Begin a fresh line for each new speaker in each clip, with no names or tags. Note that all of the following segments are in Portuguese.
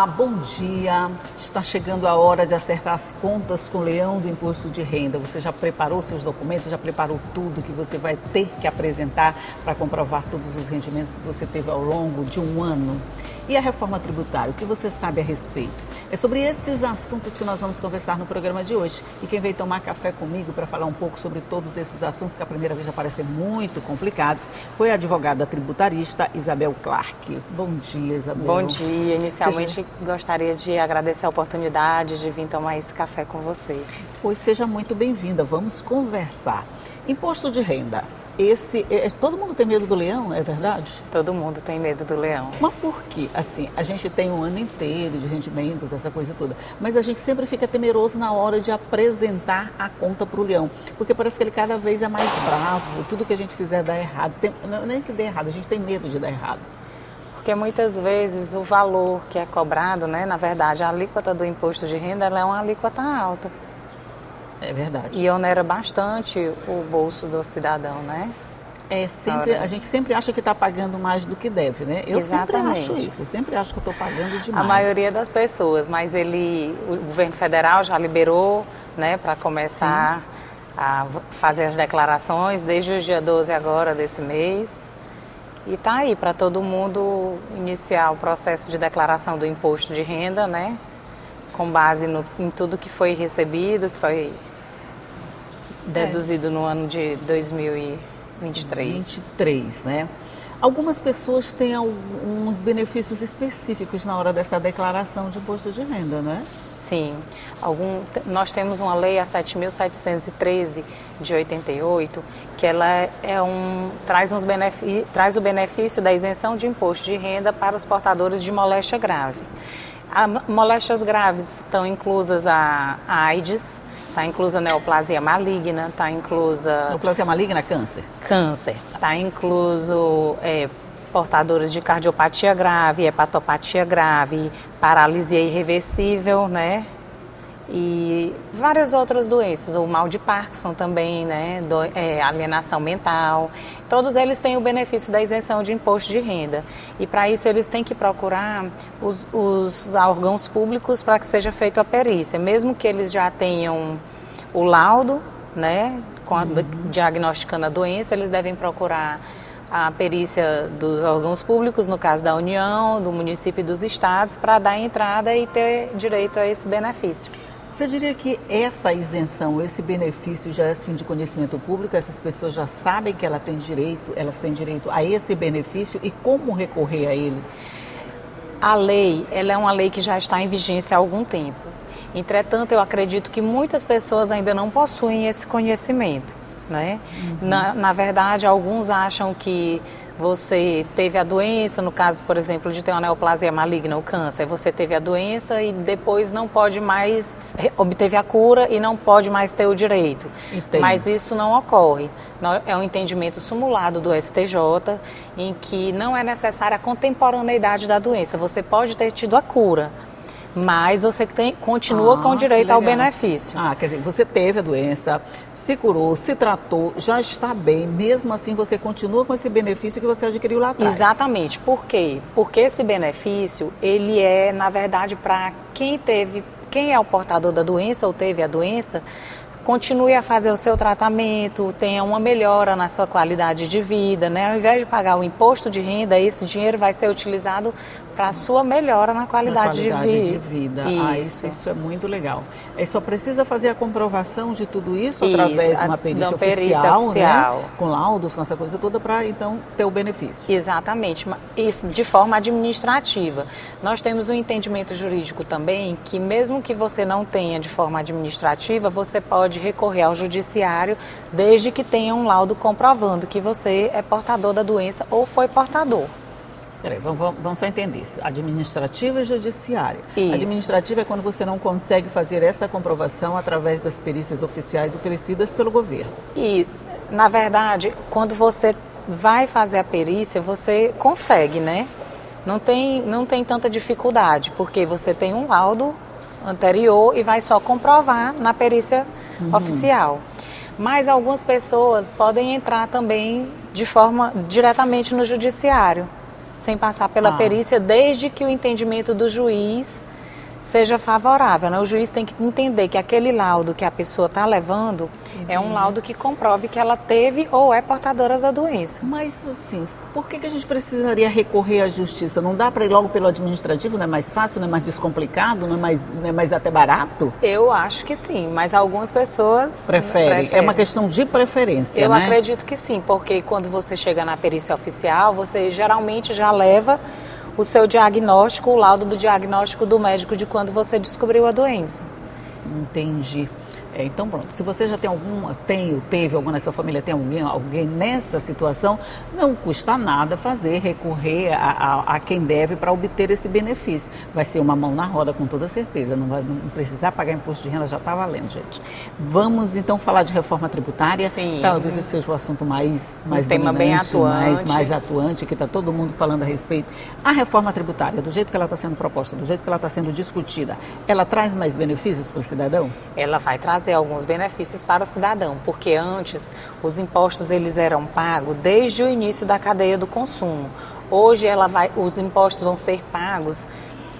Olá, bom dia. Está chegando a hora de acertar as contas com o Leão do Imposto de Renda. Você já preparou seus documentos, já preparou tudo que você vai ter que apresentar para comprovar todos os rendimentos que você teve ao longo de um ano? E a reforma tributária, o que você sabe a respeito? É sobre esses assuntos que nós vamos conversar no programa de hoje. E quem veio tomar café comigo para falar um pouco sobre todos esses assuntos, que à primeira vez já parecem muito complicados, foi a advogada tributarista Isabel Clark. Bom dia, Isabel.
Bom dia. Inicialmente gostaria de agradecer a oportunidade de vir tomar esse café com você.
Pois seja muito bem-vinda. Vamos conversar. Imposto de renda. Todo mundo tem medo do leão, é verdade?
Todo mundo tem medo do leão.
Mas por quê? Assim, a gente tem um ano inteiro de rendimentos, essa coisa toda, mas a gente sempre fica temeroso na hora de apresentar a conta para o leão, porque parece que ele cada vez é mais bravo, tudo que a gente fizer dá errado. Não é que dê errado, a gente tem medo de dar errado.
Porque muitas vezes o valor que é cobrado, né, na verdade, a alíquota do imposto de renda, ela é uma alíquota alta.
É verdade.
E onera bastante o bolso do cidadão, né?
A gente sempre acha que está pagando mais do que deve, né? Eu
Exatamente.
sempre acho isso, eu sempre acho que eu estou pagando demais.
A maioria das pessoas, mas o governo federal já liberou, né, para começar a fazer as declarações desde o dia 12 agora desse mês. E está aí para todo mundo iniciar o processo de declaração do imposto de renda, né? Com base em tudo que foi recebido, que foi deduzido no ano de 2023.
23, né? Algumas pessoas têm alguns benefícios específicos na hora dessa declaração de imposto de renda, né?
Sim. Nós temos uma lei, a 7.713 de 88, que ela traz o benefício da isenção de imposto de renda para os portadores de moléstia grave. Moléstias graves estão inclusas a AIDS, está inclusa a neoplasia maligna, está inclusa...
Neoplasia maligna, câncer?
Câncer. Está incluso portadores de cardiopatia grave, hepatopatia grave, paralisia irreversível, né? E várias outras doenças, o mal de Parkinson também, né? Alienação mental. Todos eles têm o benefício da isenção de imposto de renda. E para isso eles têm que procurar os órgãos públicos para que seja feita a perícia. Mesmo que eles já tenham o laudo, né? Diagnosticando a doença, eles devem procurar a perícia dos órgãos públicos, no caso da União, do município e dos estados, para dar entrada e ter direito a esse benefício.
Você diria que essa isenção, esse benefício já é assim de conhecimento público? Essas pessoas já sabem que elas têm direito a esse benefício e como recorrer a eles?
A lei, ela é uma lei que já está em vigência há algum tempo. Entretanto, eu acredito que muitas pessoas ainda não possuem esse conhecimento, né? Na verdade, alguns acham que você teve a doença, no caso, por exemplo, de ter uma neoplasia maligna, o câncer, você teve a doença e depois não pode mais, obteve a cura e não pode mais ter o direito.
Entendo.
Mas isso não ocorre. É um entendimento simulado do STJ, em que não é necessária a contemporaneidade da doença. Você pode ter tido a cura, mas você continua com direito ao benefício.
Quer dizer, você teve a doença, se curou, se tratou, já está bem, mesmo assim você continua com esse benefício que você adquiriu lá atrás.
Exatamente. Por quê? Porque esse benefício, ele é, na verdade, para quem é o portador da doença ou teve a doença, continue a fazer o seu tratamento, tenha uma melhora na sua qualidade de vida, né? Ao invés de pagar o imposto de renda, esse dinheiro vai ser utilizado para a sua melhora na qualidade de vida.
Isso é muito legal. Só precisa fazer a comprovação de tudo isso através de uma perícia oficial, né? Com laudos, com essa coisa toda, para então ter o benefício.
Exatamente, isso de forma administrativa. Nós temos um entendimento jurídico também que mesmo que você não tenha de forma administrativa, você pode recorrer ao judiciário desde que tenha um laudo comprovando que você é portador da doença ou foi portador.
Peraí, vamos só entender. Administrativa e judiciária.
Isso.
Administrativa é quando você não consegue fazer essa comprovação através das perícias oficiais oferecidas pelo governo.
E, na verdade, quando você vai fazer a perícia, você consegue, né? Não tem tanta dificuldade, porque você tem um laudo anterior e vai só comprovar na perícia oficial. Mas algumas pessoas podem entrar também diretamente no judiciário. sem passar pela perícia, desde que o entendimento do juiz seja favorável, né? O juiz tem que entender que aquele laudo que a pessoa está levando é um laudo que comprove que ela teve ou é portadora da doença.
Mas, assim, por que a gente precisaria recorrer à justiça? Não dá para ir logo pelo administrativo? Não é mais fácil, não é mais descomplicado, não é mais até barato?
Eu acho que sim, mas algumas pessoas
preferem. É uma questão de preferência,
Eu
né?
acredito que sim, porque quando você chega na perícia oficial, você geralmente já leva o seu diagnóstico, o laudo do diagnóstico do médico de quando você descobriu a doença.
Entendi. Então pronto, se você já tem teve algum na sua família, tem alguém nessa situação, não custa nada recorrer a quem deve para obter esse benefício. Vai ser uma mão na roda com toda certeza, não precisar pagar imposto de renda, já está valendo, gente. Vamos então falar de reforma tributária.
Sim.
Talvez esse seja o assunto mais
um tema bem atuante.
mais atuante, que está todo mundo falando a respeito. A reforma tributária, do jeito que ela está sendo proposta, do jeito que ela está sendo discutida, ela traz mais benefícios para o cidadão?
Ela vai trazer alguns benefícios para o cidadão, porque antes os impostos eles eram pagos desde o início da cadeia do consumo. Hoje os impostos vão ser pagos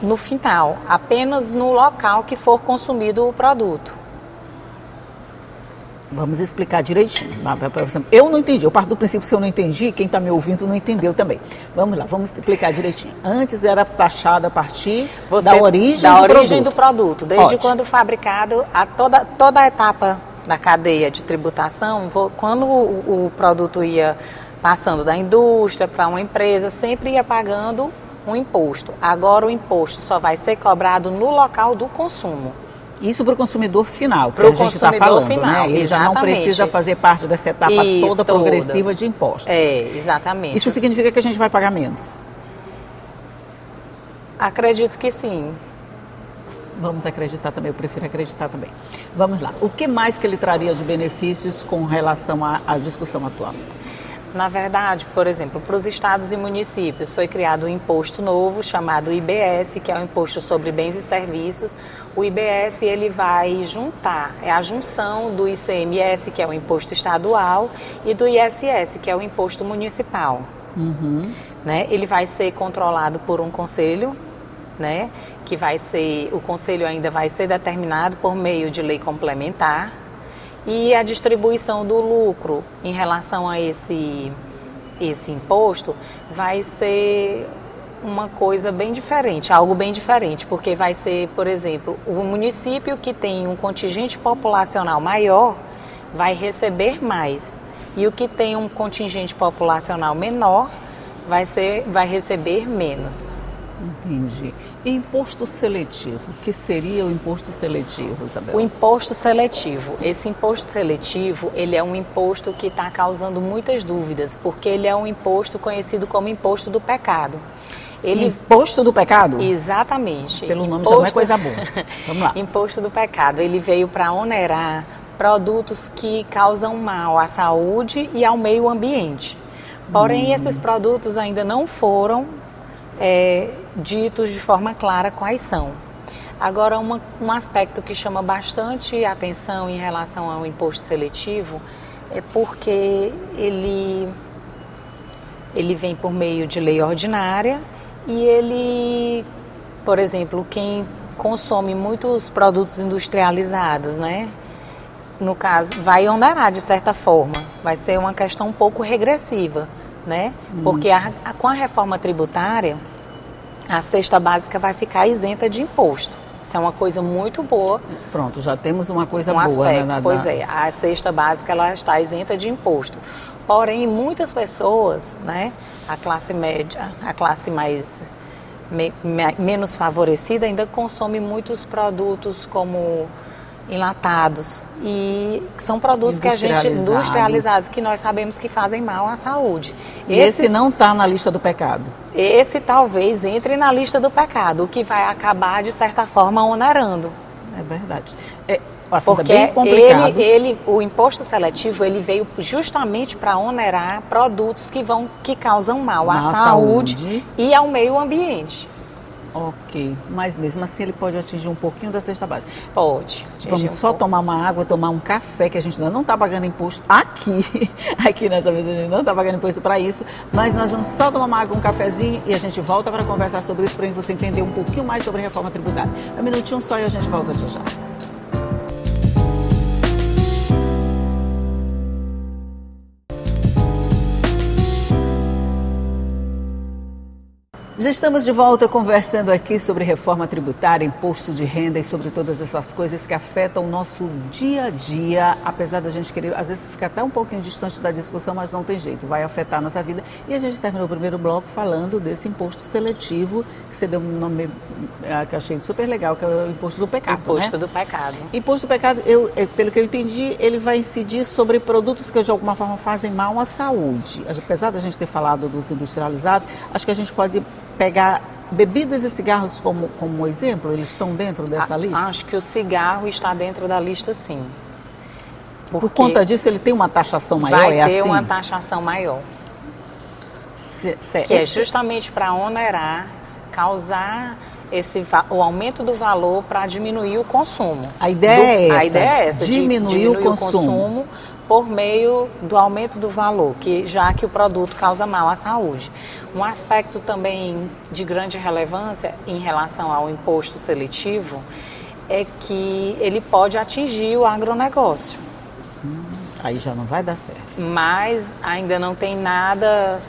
no final, apenas no local que for consumido o produto.
Vamos explicar direitinho. Por exemplo, eu não entendi, eu parto do princípio que se eu não entendi, quem está me ouvindo não entendeu também. Vamos lá, vamos explicar direitinho. Antes era taxado a partir da origem do produto.
Desde quando fabricado, toda a etapa da cadeia de tributação, quando o produto ia passando da indústria para uma empresa, sempre ia pagando um imposto. Agora o imposto só vai ser cobrado no local do consumo.
Isso para o consumidor final, que a gente está falando, final, né? Ele já não precisa fazer parte dessa etapa toda progressiva de impostos.
Exatamente.
Isso significa que a gente vai pagar menos?
Acredito que sim.
Vamos acreditar também, eu prefiro acreditar também. Vamos lá. O que mais que ele traria de benefícios com relação à discussão atual?
Na verdade, por exemplo, para os estados e municípios foi criado um imposto novo chamado IBS, que é o Imposto sobre Bens e Serviços. O IBS ele vai juntar, é a junção do ICMS, que é o imposto estadual, e do ISS, que é o imposto municipal. Né? Ele vai ser controlado por um conselho, né? O conselho ainda vai ser determinado por meio de lei complementar. E a distribuição do lucro em relação a esse imposto vai ser uma coisa bem diferente, algo bem diferente, porque vai ser, por exemplo, o município que tem um contingente populacional maior vai receber mais, e o que tem um contingente populacional menor vai receber menos.
Entendi. E imposto seletivo? O que seria o imposto seletivo, Isabel?
O imposto seletivo. Esse imposto seletivo, ele é um imposto que está causando muitas dúvidas, porque ele é um imposto conhecido como imposto do pecado.
Imposto do pecado?
Exatamente.
Pelo nome já não é coisa boa. Vamos lá.
Imposto do pecado. Ele veio para onerar produtos que causam mal à saúde e ao meio ambiente. Porém, esses produtos ainda não foram ditos de forma clara quais são. Agora, um aspecto que chama bastante atenção em relação ao imposto seletivo é porque ele vem por meio de lei ordinária e ele, por exemplo, quem consome muitos produtos industrializados, né? No caso, vai onerar de certa forma, vai ser uma questão um pouco regressiva, né? Porque com a reforma tributária, a cesta básica vai ficar isenta de imposto. Isso é uma coisa muito boa.
Pronto, já temos uma coisa boa.
Aspecto, né? Pois é, a cesta básica ela está isenta de imposto. Porém, muitas pessoas, né, a classe média, a classe menos favorecida, ainda consome muitos produtos como enlatados, e são produtos que a gente industrializados, que nós sabemos que fazem mal à saúde.
Esse não está na lista do pecado?
Esse talvez entre na lista do pecado, o que vai acabar de certa forma onerando.
É verdade.
Porque
é bem complicado.
O imposto seletivo ele veio justamente para onerar produtos que causam mal à saúde e ao meio ambiente.
Ok, mas mesmo assim ele pode atingir um pouquinho da cesta básica.
Pode.
Vamos só tomar uma água, tomar um café, que a gente ainda não está pagando imposto aqui. Aqui nessa vez a gente não está pagando imposto para isso, mas nós vamos só tomar uma água, um cafezinho e a gente volta para conversar sobre isso, para você entender um pouquinho mais sobre a reforma tributária. Um minutinho só e a gente volta já já. Já estamos de volta conversando aqui sobre reforma tributária, imposto de renda e sobre todas essas coisas que afetam o nosso dia a dia, apesar da gente querer, às vezes, ficar até um pouquinho distante da discussão, mas não tem jeito, vai afetar a nossa vida. E a gente terminou o primeiro bloco falando desse imposto seletivo, que você deu um nome que eu achei super legal, que é o imposto do pecado.
Imposto do pecado.
Imposto do pecado, pelo que eu entendi, ele vai incidir sobre produtos que de alguma forma fazem mal à saúde. Apesar da gente ter falado dos industrializados, acho que a gente pode pegar bebidas e cigarros como exemplo, eles estão dentro dessa lista?
Acho que o cigarro está dentro da lista, sim.
Por conta disso, ele tem uma taxação maior,
vai ter uma taxação maior. Que é justamente para onerar, causar o aumento do valor para diminuir o consumo.
A ideia é essa,
diminuir o consumo por meio do aumento do valor, já que o produto causa mal à saúde. Um aspecto também de grande relevância em relação ao imposto seletivo é que ele pode atingir o agronegócio.
Aí já não vai dar certo.
Mas ainda não tem nada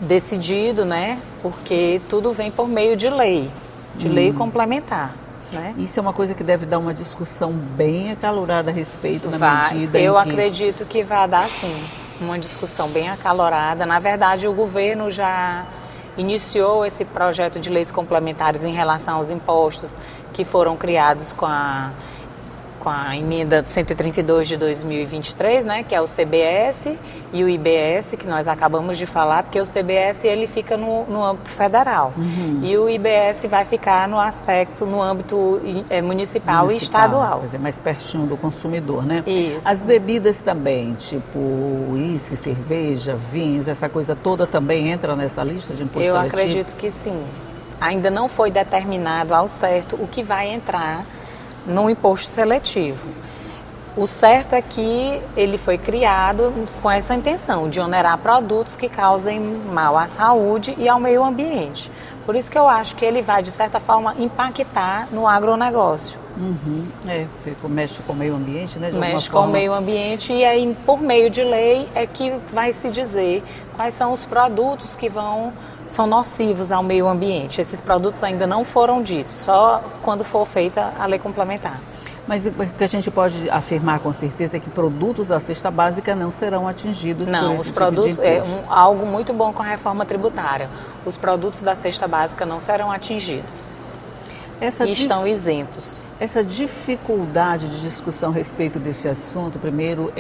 decidido, né? Porque tudo vem por meio de lei complementar. Né?
Isso é uma coisa que deve dar uma discussão bem acalorada a respeito na medida
eu acredito que vai dar sim, uma discussão bem acalorada. Na verdade, o governo já iniciou esse projeto de leis complementares em relação aos impostos que foram criados com a emenda 132 de 2023, né, que é o CBS e o IBS, que nós acabamos de falar, porque o CBS ele fica no âmbito federal e o IBS vai ficar no âmbito municipal e estadual.
Quer dizer, mais pertinho do consumidor, né?
Isso.
As bebidas também, tipo uísque, cerveja, vinhos, essa coisa toda também entra nessa lista de imposto seletivo?
Eu acredito que sim. Ainda não foi determinado ao certo o que vai entrar no imposto seletivo. O certo é que ele foi criado com essa intenção de onerar produtos que causem mal à saúde e ao meio ambiente. Por isso que eu acho que ele vai, de certa forma, impactar no agronegócio.
Mexe com o meio ambiente, né?
Mexe com o meio ambiente e aí, por meio de lei, é que vai se dizer quais são os produtos que são nocivos ao meio ambiente. Esses produtos ainda não foram ditos, só quando for feita a lei complementar.
Mas o que a gente pode afirmar com certeza é que produtos da cesta básica não serão atingidos por esse
os produtos
tipo de imposto.
Algo muito bom com a reforma tributária. Os produtos da cesta básica não serão atingidos. Estão isentos.
Essa dificuldade de discussão a respeito desse assunto, primeiro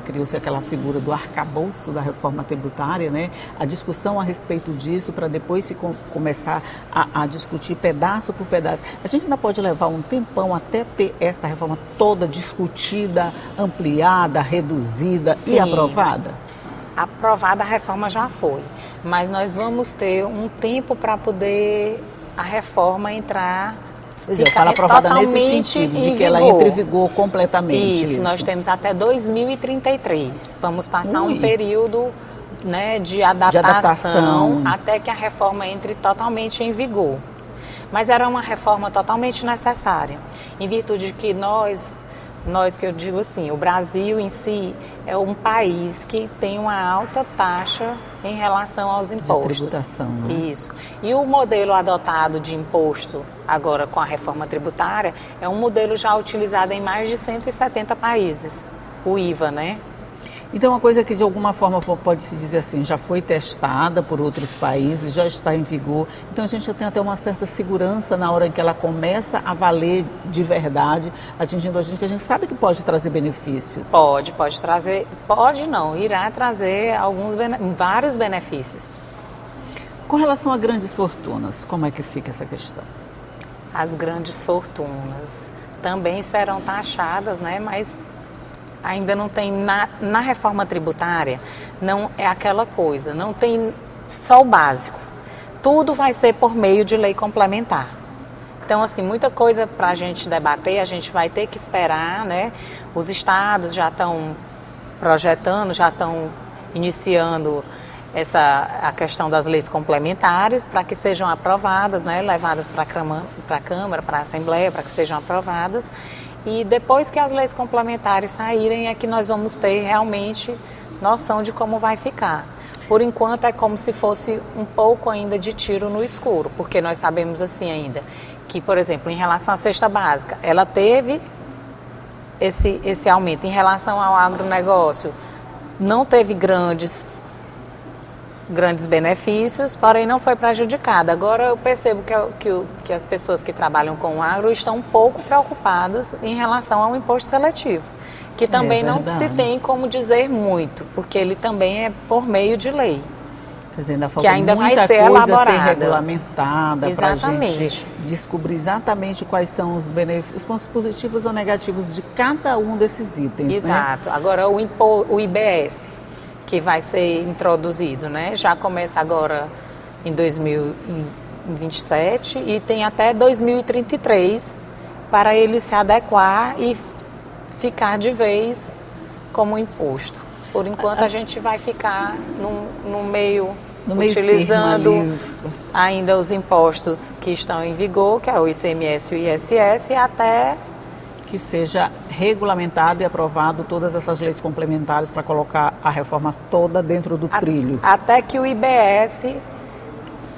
criou-se aquela figura do arcabouço da reforma tributária, né? A discussão a respeito disso para depois se começar a discutir pedaço por pedaço. A gente ainda pode levar um tempão até ter essa reforma toda discutida, ampliada, reduzida e aprovada?
Aprovada a reforma já foi, mas nós vamos ter um tempo para poder a reforma entrar,
ficar aprovada nesse sentido, de que ela entre em vigor completamente.
Isso, nós temos até 2033. Vamos passar um período, né, de adaptação até que a reforma entre totalmente em vigor. Mas era uma reforma totalmente necessária, em virtude de que nós que eu digo assim, o Brasil em si é um país que tem uma alta taxa em relação aos impostos.
De tributação, né?
Isso. E o modelo adotado de imposto agora com a reforma tributária é um modelo já utilizado em mais de 170 países, o IVA, né?
Então, uma coisa que de alguma forma pode-se dizer assim, já foi testada por outros países, já está em vigor. Então, a gente já tem até uma certa segurança na hora em que ela começa a valer de verdade, atingindo a gente, que a gente sabe que pode trazer benefícios.
Pode trazer, irá trazer vários benefícios.
Com relação a grandes fortunas, como é que fica essa questão?
As grandes fortunas também serão taxadas, né? Mas ainda não tem, na reforma tributária, não é aquela coisa, não tem só o básico. tudo vai ser por meio de lei complementar. Então, assim, muita coisa para a gente debater, a gente vai ter que esperar, né? Os estados já estão projetando, já estão iniciando a questão das leis complementares para que sejam aprovadas, né? Levadas para a Câmara, para a Assembleia, para que sejam aprovadas. E depois que as leis complementares saírem é que nós vamos ter realmente noção de como vai ficar. Por enquanto é como se fosse um pouco ainda de tiro no escuro, porque nós sabemos assim ainda que, por exemplo, em relação à cesta básica, ela teve esse aumento. Em relação ao agronegócio, não teve grandes benefícios, porém não foi prejudicada. Agora eu percebo que as pessoas que trabalham com o agro estão um pouco preocupadas em relação ao imposto seletivo, que também não se tem como dizer muito, porque ele também é por meio de lei.
Quer dizer, ainda falta
que ainda
muita
vai ser
coisa
elaborada,
a ser regulamentada para a
exatamente,
gente descobrir exatamente quais são os benefícios, os pontos positivos ou negativos de cada um desses itens.
Exato.
Né?
Agora o IBS, que vai ser introduzido, né? Já começa agora em 2027 e tem até 2033 para ele se adequar e ficar de vez como imposto. Por enquanto a gente vai ficar no meio utilizando ainda os impostos que estão em vigor, que é o ICMS e o ISS, até
que seja regulamentado e aprovado todas essas leis complementares para colocar a reforma toda dentro do trilho.
Até que o IBS,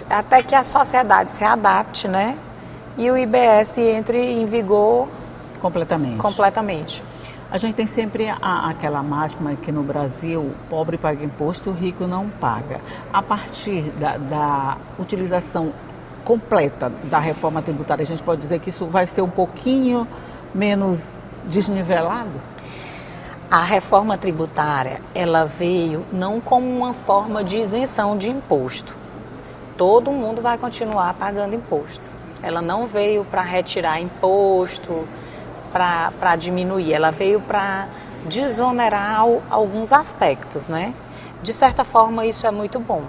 até que a sociedade se adapte, né? E o IBS entre em vigor completamente. A
gente tem sempre aquela máxima que no Brasil, o pobre paga imposto, o rico não paga. A partir da utilização completa da reforma tributária, a gente pode dizer que isso vai ser um pouquinho menos desnivelado?
A reforma tributária, ela veio não como uma forma de isenção de imposto. Todo mundo vai continuar pagando imposto. Ela não veio para retirar imposto, para diminuir, ela veio para desonerar alguns aspectos, né? De certa forma, isso é muito bom.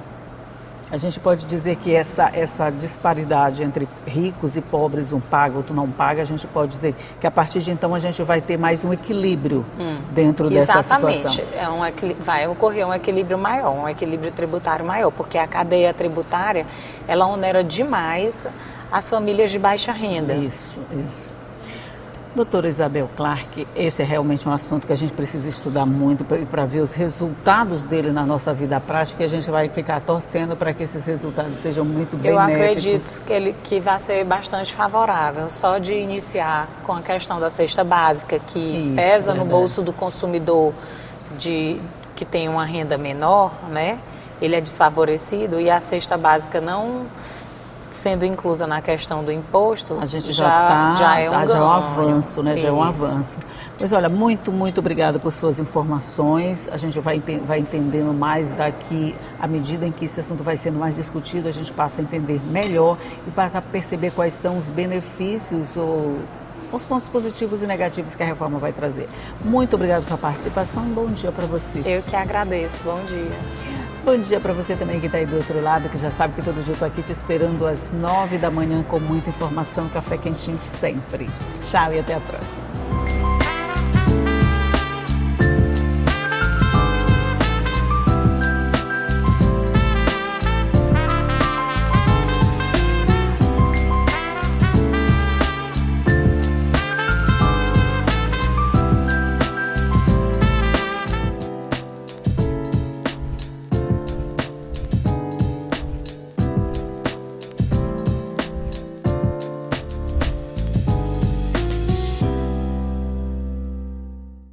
A gente pode dizer que essa disparidade entre ricos e pobres, um paga, outro não paga, a gente pode dizer que a partir de então a gente vai ter mais um equilíbrio dentro dessa situação.
Exatamente, vai ocorrer um equilíbrio maior, um equilíbrio tributário maior, porque a cadeia tributária, ela onera demais as famílias de baixa renda.
Isso. Doutora Isabel Clark, esse é realmente um assunto que a gente precisa estudar muito para ver os resultados dele na nossa vida prática, e a gente vai ficar torcendo para que esses resultados sejam muito benéficos.
Eu acredito que vai ser bastante favorável, só de iniciar com a questão da cesta básica, que pesa no bolso do consumidor que tem uma renda menor, né? Ele é desfavorecido, e a cesta básica não sendo inclusa na questão do imposto,
a gente já é um avanço, né?
Isso.
Já é um avanço. Mas olha, muito obrigada por suas informações. A gente vai entendendo mais daqui, à medida em que esse assunto vai sendo mais discutido, a gente passa a entender melhor e passa a perceber quais são os benefícios ou os pontos positivos e negativos que a reforma vai trazer. Muito obrigada pela sua participação e bom dia para você.
Eu que agradeço. Bom dia.
Bom dia para você também que está aí do outro lado, que já sabe que todo dia eu estou aqui te esperando às 9 da manhã com muita informação, café quentinho sempre. Tchau e até a próxima.